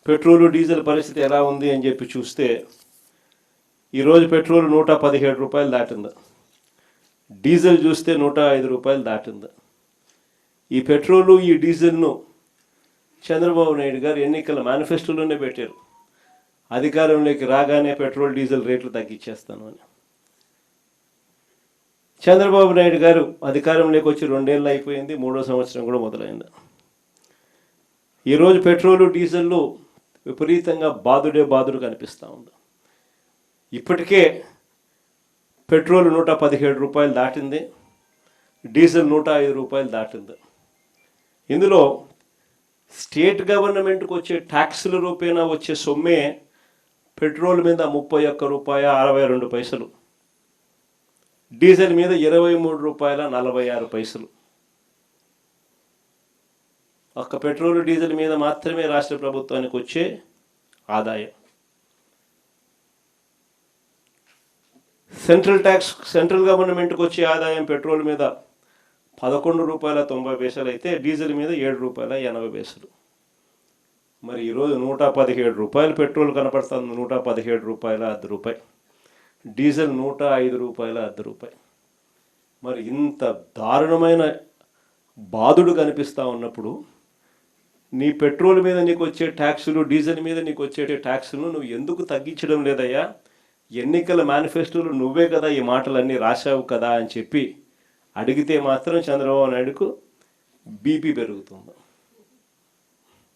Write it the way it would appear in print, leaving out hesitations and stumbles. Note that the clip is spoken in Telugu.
పెట్రోలు డీజిల్ పరిస్థితి ఎలా ఉంది అని చెప్పి చూస్తే ఈరోజు పెట్రోల్ 117 రూపాయలు దాటింది, డీజిల్ చూస్తే 105 రూపాయలు దాటింది. ఈ పెట్రోలు ఈ డీజిల్ను చంద్రబాబు నాయుడు గారు ఎన్నికల మేనిఫెస్టోలోనే పెట్టారు, అధికారంలోకి రాగానే పెట్రోల్ డీజిల్ రేట్లు తగ్గించేస్తాను అని. చంద్రబాబు నాయుడు గారు అధికారంలోకి వచ్చి 2 ఏళ్ళు అయిపోయింది, 3వ సంవత్సరం కూడా మొదలైంది. ఈరోజు పెట్రోలు డీజిల్లు విపరీతంగా బాదుడు కనిపిస్తూ ఉంది. ఇప్పటికే పెట్రోల్ 117 రూపాయలు దాటింది, డీజిల్ 105 రూపాయలు దాటింది. ఇందులో స్టేట్ గవర్నమెంట్కి వచ్చే ట్యాక్సుల రూపేణా వచ్చే సొమ్మే పెట్రోల్ మీద 31 రూపాయ 62 పైసలు, డీజిల్ మీద 23 రూపాయల 46 పైసలు. ఒక్క పెట్రోల్ డీజిల్ మీద మాత్రమే రాష్ట్ర ప్రభుత్వానికి వచ్చే ఆదాయం. సెంట్రల్ గవర్నమెంట్కి వచ్చే ఆదాయం పెట్రోల్ మీద 11 రూపాయల 90 పైసలు అయితే డీజిల్ మీద 7 రూపాయల 80 పైసలు. మరి ఈరోజు 117 రూపాయలు పెట్రోల్ కనపడుతుంది, 117 రూపాయల 10 రూపాయలు, డీజిల్ 105 రూపాయల 10 రూపాయలు. మరి ఇంత దారుణమైన బాధుడు కనిపిస్తూ ఉన్నప్పుడు నీ పెట్రోల్ మీద నీకు వచ్చే ట్యాక్సులు, డీజిల్ మీద నీకు వచ్చే ట్యాక్సులు నువ్వు ఎందుకు తగ్గించడం లేదయ్యా? ఎన్నికల మేనిఫెస్టోలు నువ్వే కదా ఈ మాటలన్నీ రాశావు కదా అని చెప్పి అడిగితే మాత్రం చంద్రబాబు నాయుడుకు బీపీ పెరుగుతుంది.